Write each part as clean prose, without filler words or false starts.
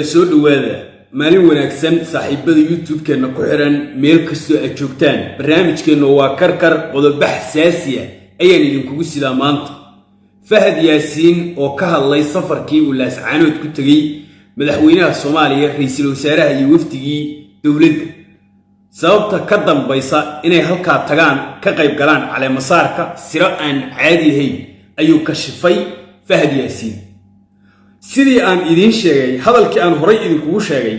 soo dhawaada maalin wanaagsan saaxiibada YouTube-keena ku xiran meel kasto ay joogtaan barnaamijkeena waa karkar qodob xasaasi ah ayaan idinkugu sidaa maanta Fahad Yaasiin oo ka hadlay safarkii uu laascaanood ku tagay madaxweynaha Soomaaliya ra'iisul wasaaraha iyo wafdigii dawladda sababta ka dambaysa inay halka tagaan ka qayb galaan caleemasaarka siro aan caadi ahayn ayuu ka shifay Fahad Yaasiin sidii aan idin sheegay hadalkii aan horay idinkugu sheegay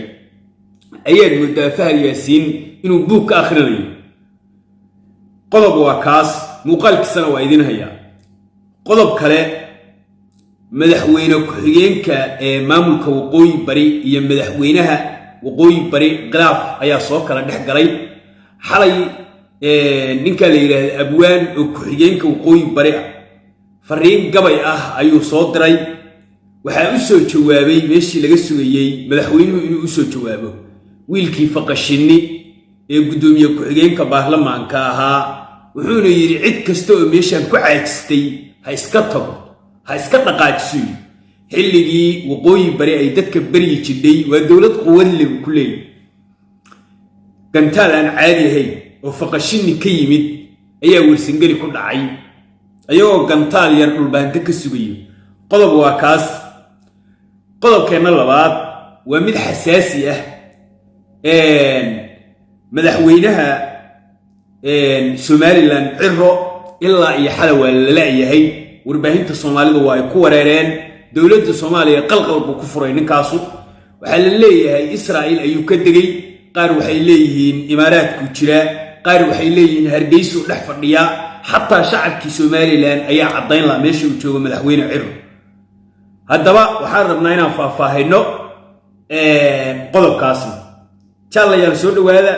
ayaad moodaa Fahad Yaasiin inuu buug ka akhrinayo qodob waa kaas muuqaalkiisana waa idin hayaa qodob kale madaxweyne ku-xigeenka ee maamulka waqooyi bari iyo madaxweynaha waqooyi bari khilaaf ayaa soo kala dhex galay xalay ninka la yiraahdo abwaan oo ku-xigeenka waqooyi bari fariin gabay ah ayuu soo diray waxa uu soo jawaabay meeshii laga sugayay madaxweynuhu inuu soo jawaabo wiilkii faqashini ee gudoomiye ku-xigeenka baarlamaanka ahaa wuxuuna yiri cid kasta oo meeshan ku caajistay ha iska tago ha iska dhaqaajiso xilligii waqooyi bari ay dadka bari jiday waa dawlad quwad leh ku leeyahay gantaal aan caadi ahayn oo faqashini ka yimid ayaa warsangali ku dhacay ayagoo gantaal yar dhulbaanta ka sugayo qodob waa kaas qodobkeena labaad waa mid xasaasi ah madaxweynaha Somaliland Ciro ilaa iyo xal waa la leeyahay warbaahinta Soomaalida waa ay ku wareereen dawladda Soomaaliya qalqalku ku furay ninkaasu waxa la leeyahay Israa'iil ayuu ka degay qaar waxay leeyihiin Imaaraadku jira qaar waxay leeyihiin Hargeysa dhex fadhiya hatta shacabkii Somaliland ayaa cadeyn la meesha uu joogo madaxweyne Ciro haddaba waxaan rabnaa inaan faahfaahino qodobkaas jaallayaal soo dhawaada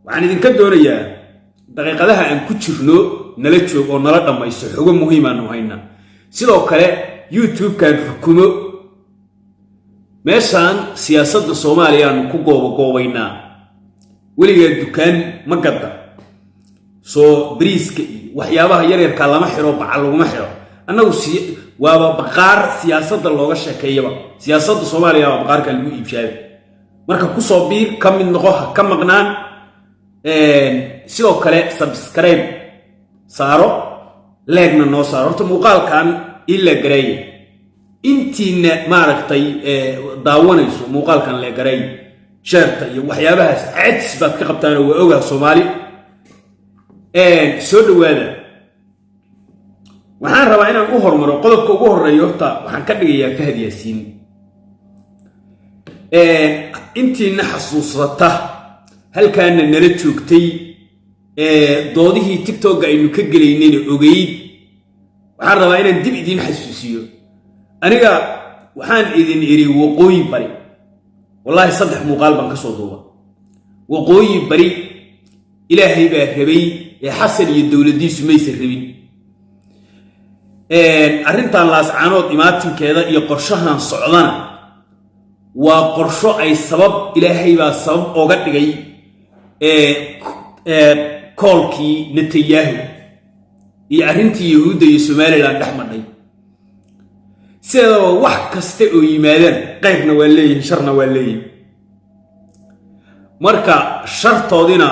waxaan idinka doonayaa daqiiqadaha aan ku jirno nala joog oo nala dhamayso xogo muhiim ah hayna sidoo kale YouTube-kan xukumo meeshan siyaasadda Soomaaliya aan ku goobaynaa weligeed dukaan ma gadda soo bariiska waxyaabaha yar yar ka lama xiro bacal laguma xiro annagu waaba baqaar siyaasadda looga sheekeeyaba siyaasadda Soomaaliya waa baqaarka lagu iibshaday marka ku soo biir ka mid noqo ka maqnaan sidoo kale subscribe saaro leegna noo saaro horta muuqaalkan ila garay intiina maaragtay daawanayso muuqaalkan la garay sharta iyo waxyaabahaas ads baad ka qabtaan oo ogaa Soomaali soo dhawaada waxaan rabaa inaan u hormaro qodobka ugu horeeyo horta waxaan ka dhigayaa Fahad Yaasiin intiina xasuusata halkaan nala joogtay doodihii TikTok aynu ka galeynay ogeyd waxaan rabaa inaan dib idin xasuusiyo aniga waxaan idin iri waqooyi bari wallahi saddex muuqaal baan ka soo duuba waqooyi bari ilaahay baa rabay xasan iyo dawladiisu maysan rabin arrintan laascaanood imaatinkeeda iyo qorshahan socdana waa qorsho ay sabab ilaahay baa sabab uga dhigay koolkii Netanyahu iyo arrintii Yahuudda iyo Somaliland dhaxmaday sidoo wax kasta oo yimaadaan qaybna waa leeyihiin sharna waa leeyihiin marka shartoodina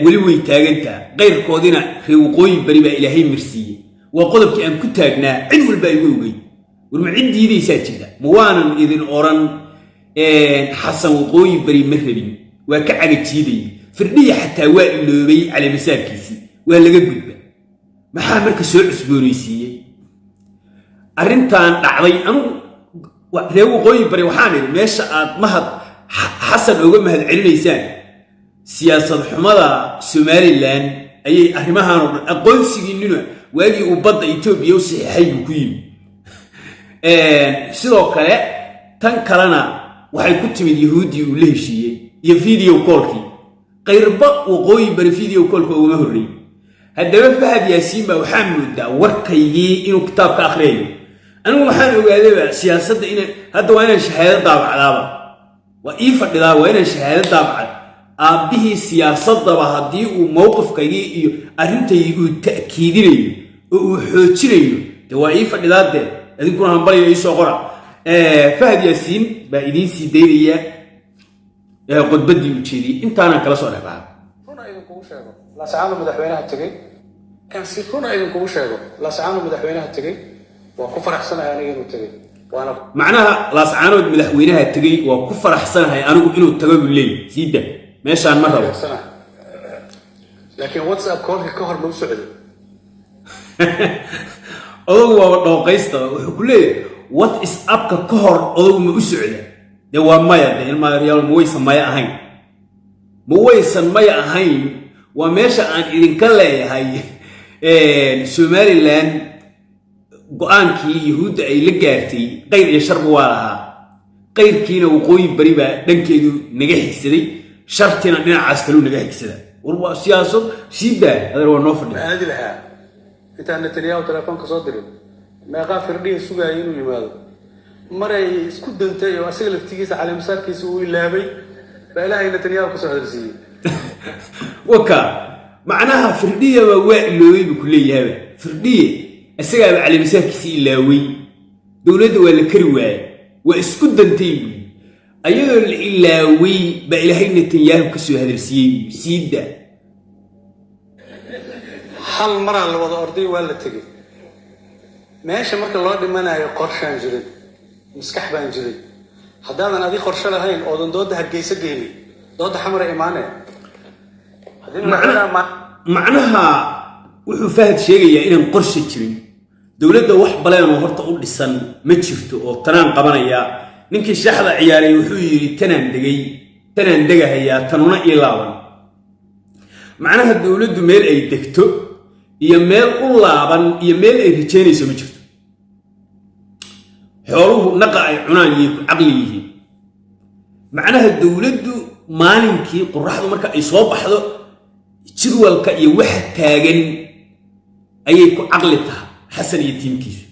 weli way taagantaa qayrkoodina waqooyi bari baa ilaahay mirsiiyay waa qodobkii aan ku taagnaa cid walba ay ogeyd warma cid diidaysaa jira ma waanan idin oran xasan waqooyi bari ma rabin waa ka cagajiiday firdhiya xataa waa iloobay caleemasaarkiisii waa laga gudba maxaa marka soo cusboonaysiiyay arrintan dhacday anigu reer waqooyi bari waxaan idhi meesha aad mahad xasan uga mahad celinaysaan siyaasad xumada Somaliland ayay arrimahan aqoonsigiinuna waagii uu badda Itoobiya u saxiixay ku yimi sidoo kale tan kalena waxay ku timid Yahuudi uu la heshiiyay iyo video call-kii qayrba waqooyi bari video call-ka uga horreeyay haddaba Fahad Yaasiin baa waxaa moodaa warkaygii inuu kitaabka akhriyo anigu waxaan ogaaday siyaasadda in hadda waa inaan shahaado daabacdaaba waa ii fadhidaa waa inaan shahaado daabacad aabihii siyaasadaba haddii uu mowqifkaygii iyo arrintaygu uu ta'kiidinayo oo uu xoojinayo waa ii fadhidaa adinkuna hanbaliyo ii soo qora فهد ياسين بايدين سيديريا قد بدي وجيدي انت انا كلا سو دحبا هنا ايدن كوgu sheego la sacaano madaxweynaha tagay kan si huna ايدن كوgu sheego la sacaano madaxweynaha tagay waa ku faraxsanahay aniga inuu tagay waana macnaha la sacaano madaxweynaha tagay waa ku faraxsanahay anigu inuu tago leey siida meeshaan ma rabo laakiin whatsapp call ka hor loo socdo odogu waa dhooqaysta wuxuu ku leeyahay what is up ka hor odogu ma u socda de waa maya de ilma real ma waysan maya ahayn ma waysan maya ahayn waa meesha aan idinka leeyahay Somaliland go'aankii yahuudda ay la gaartay qayr iyo sharb waa lahaa qayrkiina waqooyi bari baa dhankeedu naga xigsaday shartina dhinacaas kale naga xigsaday war siyaasad siida hadal waa noo fadhiya aadi lahaa inta Netanyahu telefoonka soo diray meeqa firdhiye sugayay inuu yimaado maray isku dantay oo asiga laftigiisa caleemsaarkiisa uu ilaabay baa ilaahay Netanyahu ku soo hadalsiiyay waka macnaha firdhiye waa ilooyay ku leeyahay firdhiye asiga caleemsaarkiisa ilaaway dawladda waa la kari waayay waa isku dantay ayadoo la ilaaway baa ilaahay Netanyahu ku soo hadalsiiyay siida hal mar la wada orday waa la tagay meesha marka loo dhimanayo qorshaan jiray miskax baan jiray haddaadan adii qorshe lahayn oodan dooda hargeysa geeyay dooda xamar iimaanay macnaha wuxuu Fahad sheegayaa inaan qorshe jirin dawladda wax baleen oo horta u dhisan ma jirto oo tanaan qabanaya ninkii shaxda ciyaaray wuxuu yiri tanaan degahayaa tanuna ilaawan macnaha dawladdu meel ay degto iyo meel u laaban iyo meel ay rijeynayso ma jirto xooluhu naqa ay cunaan iyo aqli yihiin macnaha dawladdu maalinkii qorraxdu marka ay soo baxdo jirwalka iyo waxa taagan ayay ku aqli tahay xasan iyo tiimkiisu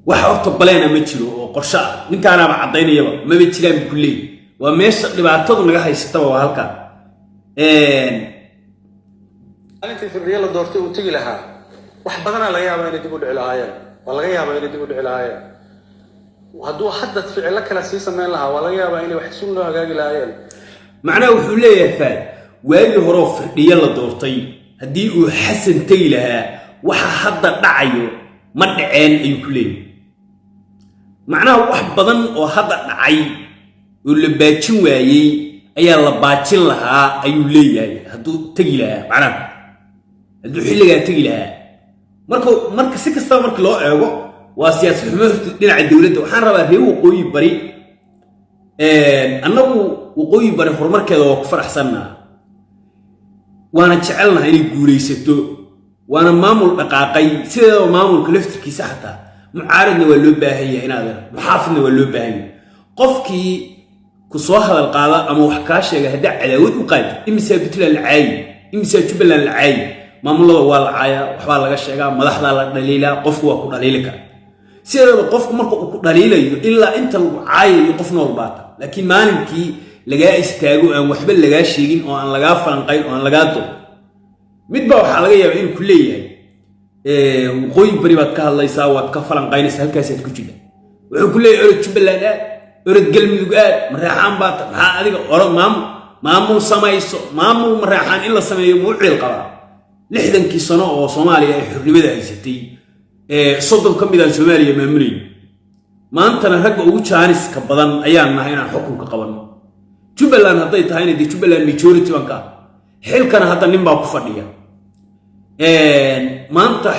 waxa horta baleena ma jiro oo qorshe ah ninkaanaba cadaynayaba ma jiraan kullee waa meesha dhibaatadu naga haysata waa halka أنت في الريال دورتي وتجي لها واحد بدنا لا يابا إني تقول على ولا يابا إني تقول على وهدو حدث فعلك لا سيسا من لها ولا يابا إني وحسون لها جاي لها معناه وحوليه فال وقال هروف ريال دورتي هدي وحسن تيلها وح حدث دعيو مدعين يكلين معناه واحد بدن وحدث دعي واللي باتشوا وياي أي الله باتشين لها أيوليه هدو تجي لها معناه hadduu xilligaa tagi lahaa marka si kasta marka loo eego waa siyaasad xumo dhinaca dawladda waxaan rabaa reer waqooyi bari annagu waqooyi bari horumarkeeda waa ku faraxsannaa waana jecelnahay inay guulaysato waana maamul dhaqaaqay sideedaba maamulka laftirkiisa xataa mucaaradna waa loo baahan yahay inaad muxaafidna waa loo baahan yahay qofkii ku soo hadal qaada ama wax kaa sheega haddaa cadaawad u qaadi imisaa Puntland la caayi imisaa Jubbaland la caayi maamulada waa la caaya waxba laga sheegaa madaxda la dhaliilaa qofku waa ku dhaliili kara sidoo qofku marka uu ku dhaliilayo ilaa inta lagu caayayo qofna walbaata laakiin maalinkii laga istaago aan waxba laga sheegin oo aan laga falanqayn oo aan laga doodo midba waxa laga yaabaa inuu ku leeyahay waqooyi bari baad ka hadlaysaa waad ka falanqaynaysaa halkaas aad ku jirta wuxuu ku leeyahay orod Jubbaland orod Galmudug maraxaan baad maxaa adiga orod maamul samayso maamul maraxaan in la sameeyo muucil qaba 60 sano oo Soomaaliya ay xornimada haysatay soddon ka mid ah Soomaaliya maamulay maantana ragga ugu jaanis ka badan ayaan nahay inaan xukunka qabanno Jubbaland haday tahay inay Jubbaland majority banka xilkana hadda nin baa ku fadhiya maanta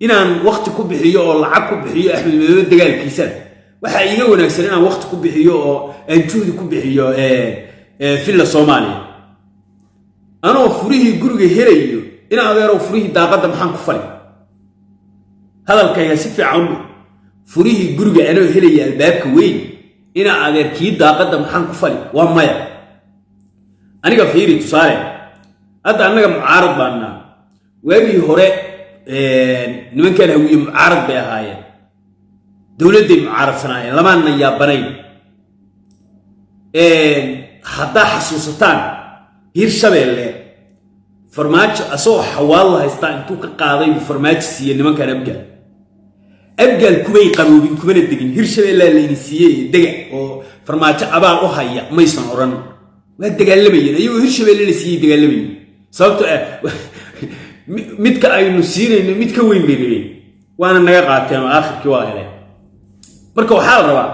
inaan waqti ku bixiyo oo lacag ku bixiyo Axmed Madow dagaalkiisa waxa iiga wanaagsan inaan waqti ku bixiyo oo aan juhdi ku bixiyo filla Soomaaliya anoo furihii guriga helayo ina adeero furihii daaqada maxaan ku fali hadalkayga si fiican furihii guriga anoo helaya albaabka weyn ina adeerkii daaqada maxaan ku fali waa maya aniga fiiri tusaale hadda annaga mucaarad baana waagii hore nimankan hawiye mucaarad bay ahaayeen dawladday mucaaradsanayeen lamaana yaabanayn haddaa xasuusataan hirshabeelle farmaajo asoo xawaal haystaa intuu ka qaaday farmaajo siiye nimankan abga abgaal kumay qaboobin kumana degin hirshabeellaa layni siiyey dega oo farmaajo abaal u haya maysan oran waa dagaalamayeen ayagoo hirshabeelle la siiyey dagaalamayeen sababtoo midka aynu siinayno mid ka weyn bay rabeen waana naga qaateen oo aakhirkii waa heleen marka waxaa la rabaa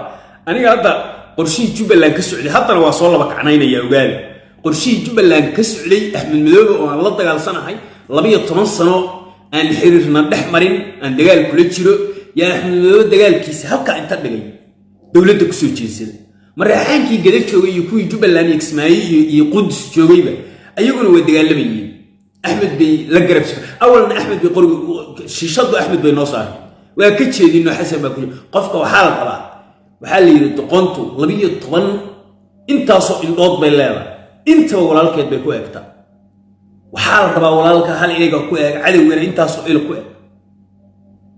aniga hadda qorshihii jubbaland ka socday haddana waa soo laba kacnaynaya ogaada qorshihii jubbaland ka socday axmed madoobe oo aan la dagaalsanahay 12 sano aan xiriirna dhex marin aan dagaal kula jiro yaa axmed madoobe dagaalkiisa halka inta dhigay dowladda ku soo jeedsada maraaxaankii gadar joogay iyo kuwii jubbaland iyo kismaayo iyo qudus joogayba ayaguna waa dagaalamayeen axmed bay la garabsay awalna axmed bay qoriga shiishadu axmed bay noo saaray waa ka jeedino xasan baa ku qofka waxaa la qabaa waxaa la yiri doqontu 12 intaasoo indhood bay leedahay inta walaalkeed bay ku eegtaa waxaa la rabaa walaalka hal inaga ku eeg cadawgana intaasoo ila ku eeg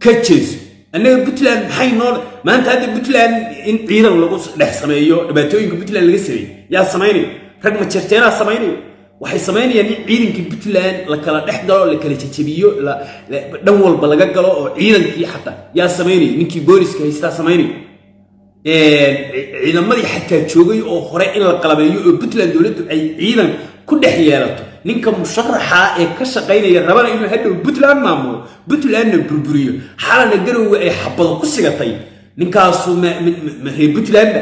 ka jeeso annaga Puntland maxay noo maanta hadda Puntland in ciidan lagu dhex sameeyo dhibaatooyinka Puntland laga sameeyo yaa sameynay rag ma jirteena sameynay waxay sameynayaan in ciidankii Puntland la kala dhex galo la kala jajabiyo dhan walba laga galo oo ciidankii xataa yaa sameynay ninkii booliska haystaa sameynay ciidamadii xataa joogay oo hore in la qalabeeyo oo Puntland dawladdu ay ciidan ku dhex yeelato ninka musharaxa ee ka shaqeynaya rabana inuu hadhow Puntland maamulo Puntlandna burburiyo xalana garowga ay xabado ku sigatay ninkaasu ma reer Puntland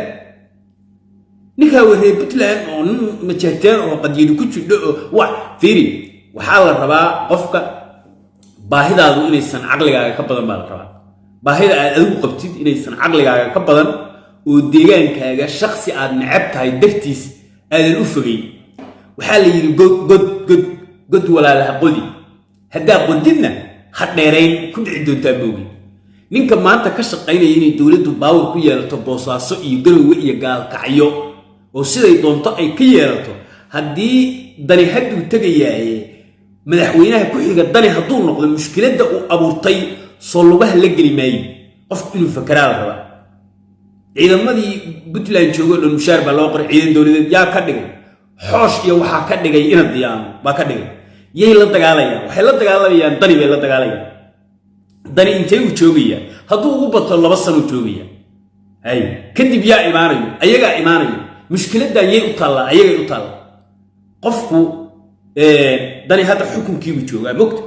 ninka reer Puntland oo ma jirteen oo qadiyadu ku jidho oo wax fiiri waxaa la rabaa qofka baahidaadu inaysan aqligaaga ka badan baa la rabaa baahida aad adigu qabtid inaysan aqligaaga ka badan oo deegaankaaga shakhsi aad necab tahay dartiis aadan u fogay waxaa la yiri god walaalaha qodi haddaa qodidna ha dheerayn ku dhici doontaa boogi ninka maanta ka shaqeynaya inay dawladdu baawar ku yeelato boosaaso iyo garowga iyo gaalkacyo oo siday doonto ay ka yeelato haddii dani hadduu tagayaaye madaxweynaha ku xiga dani hadduu noqdo mushkiladda uu abuurtay soo lugaha la geli maayo qofku inuu fakaraa la rabaa ciidamadii Puntland joogay dhan mushaar baa loo qoray ciidan dawladeed yaa ka dhigay xoosh iyo waxaa ka dhigay ina diyaan baa ka dhigay yay la dagaalayaan waxay la dagaalamayaan dani bay la dagaalayaan dani intee uu joogaya hadduu ugu bato 2 sano joogaya ay kadib yaa imaanayo ayaga imaanayo mushkiladda yay u taala ayaga u taala qofku dani hadda xukunkiibu joogaa mogta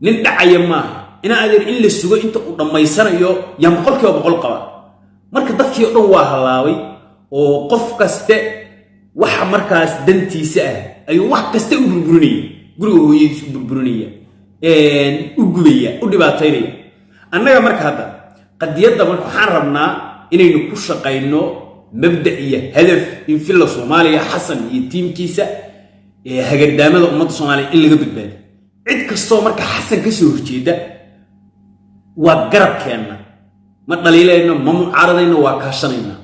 nin dhacaya maaha ina adeer in la sugo inta uu dhamaysanayo yaa 100% qaba marka dadkii dhan waa halaaway oo qof kaste waxa markaas dantiisa ah ayuu wax kasta u burburinaya guriga hooyadiis u burburinaya u gubaya u dhibaataynaya annaga marka hadda qadiyadda marka waxaan rabnaa inaynu ku shaqayno mabda iyo hadaf in filla Soomaaliya Xasan iyo tiimkiisa hagardaamada ummadda Soomaaliya in laga badbaado cid kastoo marka Xasan ka soo horjeeda waa garabkeena ma dhaliilayno ma mucaaradayno waa kaashanayna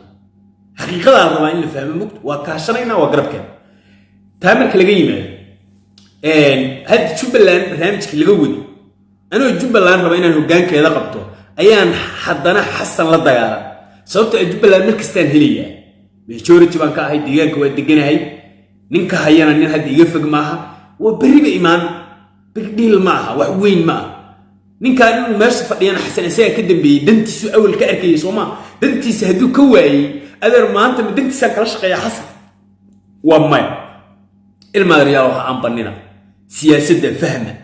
حقيقة الربع اللي فهم مكت وكاشرينا وقربكنا تامر كلاجي يمال هاد جبلان برنامج كلاجودي أنا جبلان ربعنا الهجان كذا قبته أيام حدنا حسن للضيارة صوت جبلان مركزتان هلية بيشوري تبان كهاي ديجان كواد ديجان هاي نينك هاينا نين هاد يفق معها وبريب إيمان بقديل معها وحوين معها نينك أنا ماشي فدينا حسن أسيا كده بدنتي سو أول كأركي سوما دنتي سهدو كواي أدر ما أنت بدك تسكرش يا حسن وما المدرية روح عم بنينا سياسة فهمة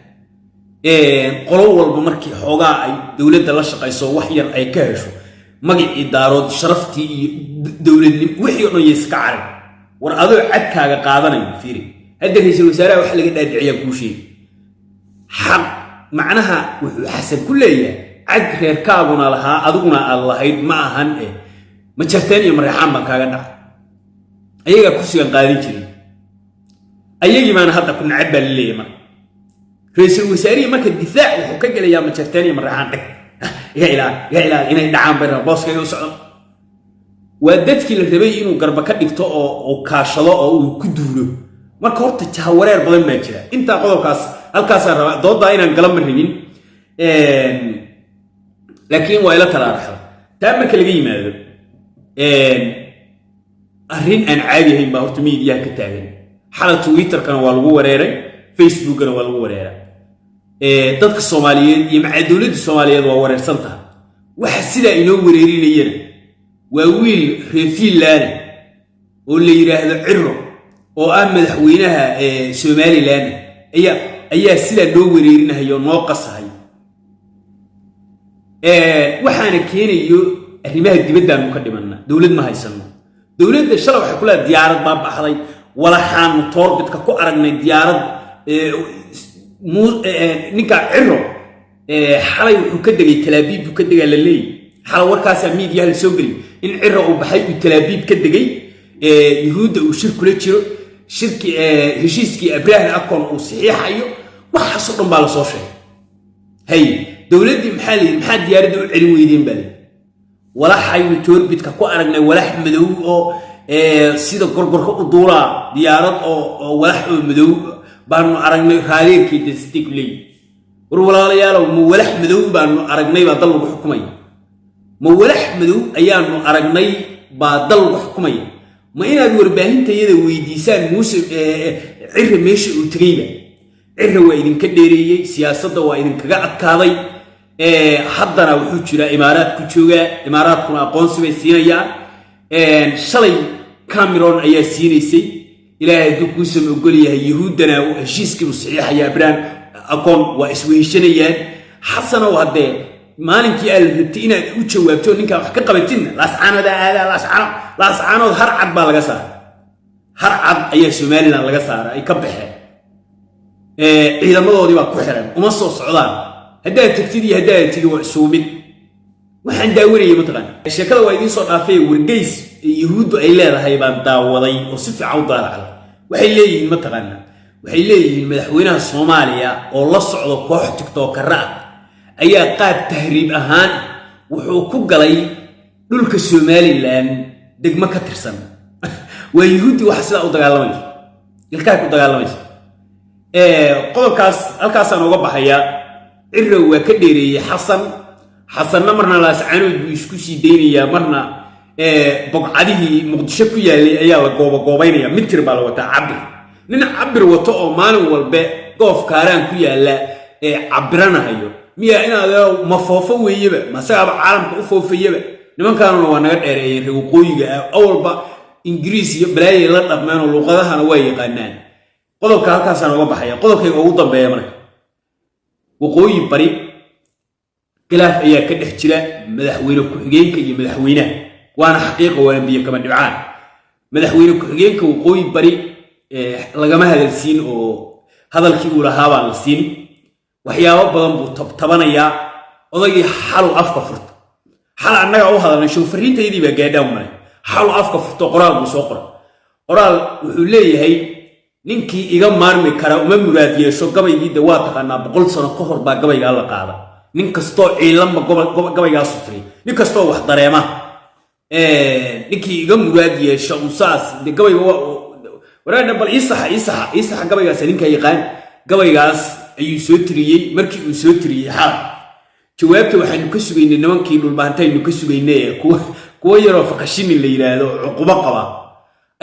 قلوب المركي حوجا أي دولة دلشق أي سو وحير أي كهشو مجد إدارات شرفتي دولة وحير إنه يسكعر ورأذو عدك قاعدنا فيري هذا اللي يسوي سارع وحلا قد أدعي كل شيء حق معناها حسن كلية عد خير كابنا لها أدونا الله هيد معهن ما تشتني مريحان ما كاغدا ايغا كرسي قادين جيري ايغي ما هدا كنا عبا لي ما رئيس الوزراء marka difaac wuxuu ka galaya ma jirteen marxaan dhig ya ilaa inay dhacaan bayna booska iyo socdo waa dadkii la rabay inuu garba ka dhigto oo kaashado oo uu ku duulo marka horta jahawareer badan ma jira inta qodobkaas halkaas raba dooda inaan galan marinin laakiin waa ila kala raxo taa marka laga yimaado arrin aan caadi ahayn baa horta media ka taagan xalal Twitter kana waa lagu wareeray Facebook kana waa lagu wareeray dadka Soomaaliyeed iyo macaa dawladda Soomaaliyeed waa wareersan tahay waxa sida inoo wareerinayeen waa wiil reefiilaana oo la yiraahdo Ciro oo ah madaxweynaha Somaliland ayaa sida loo wareerinayo noo qasahay waxaana keenayo arrimaha dibadda aanu ka dhimanaa dawlad ma haysano dawladda shalay waxa kula diyaarad baa baxday wala xaan toorbidka ku aragnay diyaarad ninka Ciro xalay wuxuu ka degay Talaabiib ka degay la leey xalay warkaas miidiyaha la soo gali in Ciro uu baxay Talaabiib ka degay yuhuudda uu shir kula jiro shirki heshiiskii Abraham akoon uu saxiixayo waxa soo dhan baa la soo sheegay hay dawladii maxaa diyaaradda u celin weydeen baa wala xaynu toorbidka ku aragnay walax madow oo sida gorgorka u duula diyaarad oo walax oo madow baanu aragnay raaleerkii dastig leey war walaalayaal ma walax madow baanu aragnay baa dal lagu xukumay ma walax madow ayaanu aragnay baa dal lagu xukumay ma inaad warbaahinteeda weydiisaan muuse Ciro meesha uu tagayba Ciro waa idinka dheereeyay siyaasadda waa idinkaga adkaaday haddana wuxuu jira imaaraad ku jooga imaaraadkuna aqoonsi bay siinayaan shalay Cameroon ayaa siinaysay ilaahay dib ku soo ogol yahay yahuudana heshiiskii uu saxiixaya Abraham akoon waa isweeshanayaan xasana wade maalinkii ay rabtay inaad u jawaabto ninka wax ka qabatin laascaanood har cad baa laga saaray har cad ayaa Somaliland laga saaray ay ka baxeen ciidamadoodii baa ku xiran uma soo socdaan haddaad tagtid iyo haddaad tigi waa suumid waxaan daawanayay mataqaan sheekada waa idin soo dhaafay wargeys yahuuddu ay leedahay baan daawaday oo si fiican u daaracal waxay leeyihiin mataqaan waxay leeyihiin madaxweynaha Soomaaliya oo la socdo koox TikToker ayaa qaad tahriib ahaan wuxuu ku galay dhulka Somaliland degmo ka tirsan waa yahuuddi wax sida u dagaalamayso ilkaay ku dagaalamayso qodobkaas halkaas aan uga baxaya Ciro waa ka dheereeyay xasanna marna laascaanood buu isku sii deynayaa marna boqcadihii Muqdisho ku yaalay ayaa la goobaynaya mitir baa la wataa cabir nin cabir wato oo maalin walba goof kaaraan ku yaala cabiranayo miya inaad ma foofo weeyaba ma saaba caalamka u foofayaba nimankaanuna waa naga dheereeyay waqooyiga awalba Ingiriis iyo balaaye la dhaqmeen oo luqadahana way yaqaanaan qodobka halkaas aan uga baxaya qodobkayga ugu dambeeya marka waqooyi bari khilaaf ayaa ka dhex jira madaxweyne ku-xigeenka iyo madaxweynaha waana xaqiiqo waana biyo kama dhibcaan madaxweyne ku-xigeenka waqooyi bari lagama hadalsiin oo hadalkii uu lahaa baan la siin waxyaabo badan buu tabanayaa odagii xalu afka furta xal annaga u hadalnay shufariintaydii baa gaadhaan maray xalu afka furto qoraal buu soo qoray qoraal wuxuu leeyahay ninkii iga maarmi kara uma muraad yeesho gabaygii waa taqaanaa 100 sano ka hor baa gabayga la qaada nin kasto ciidanba gabaygaas u tiray nin kasto wax dareema ninkii iga muraad yeesho usaas gabayga waraana bal isaxa gabaygaas ninka yaqaan gabaygaas ayuu soo tiriyay markii uu soo tiriyay xal jawaabta waxaanu ka sugaynay nimankii dhulbaantaynu ka sugaynay kuwa yaroo faqashin la yiraahdo cuquba qaba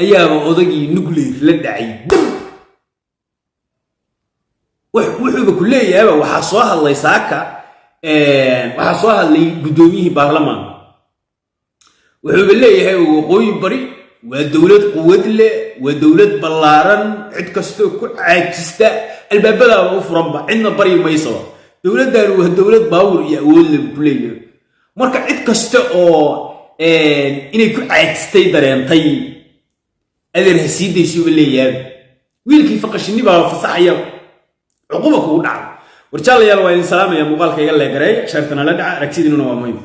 ayaaba odagii nuclear la dhacay wuxuu ku leeyahay waxa soo hadlay saaka waxa soo hadlay gudoomiyihii baarlamaanka wuxuu leeyahay waqooyi bari waa dawlad quwad leh waa dawlad ballaaran cid kastoo ku caajista albaabada u furanba cidna bari mayso dawladdan waa dawlad baawur iyo awood leh ku leeyahay marka cid kasta oo inay ku caajistay dareentay adeer hasiidaysu leeyahay wiilkii faqashini baa fasaxaya عقوبة كودع ورجال يلا وين سلام يا مقال كيلا جري شرطنا لدع ركزيننا ومهم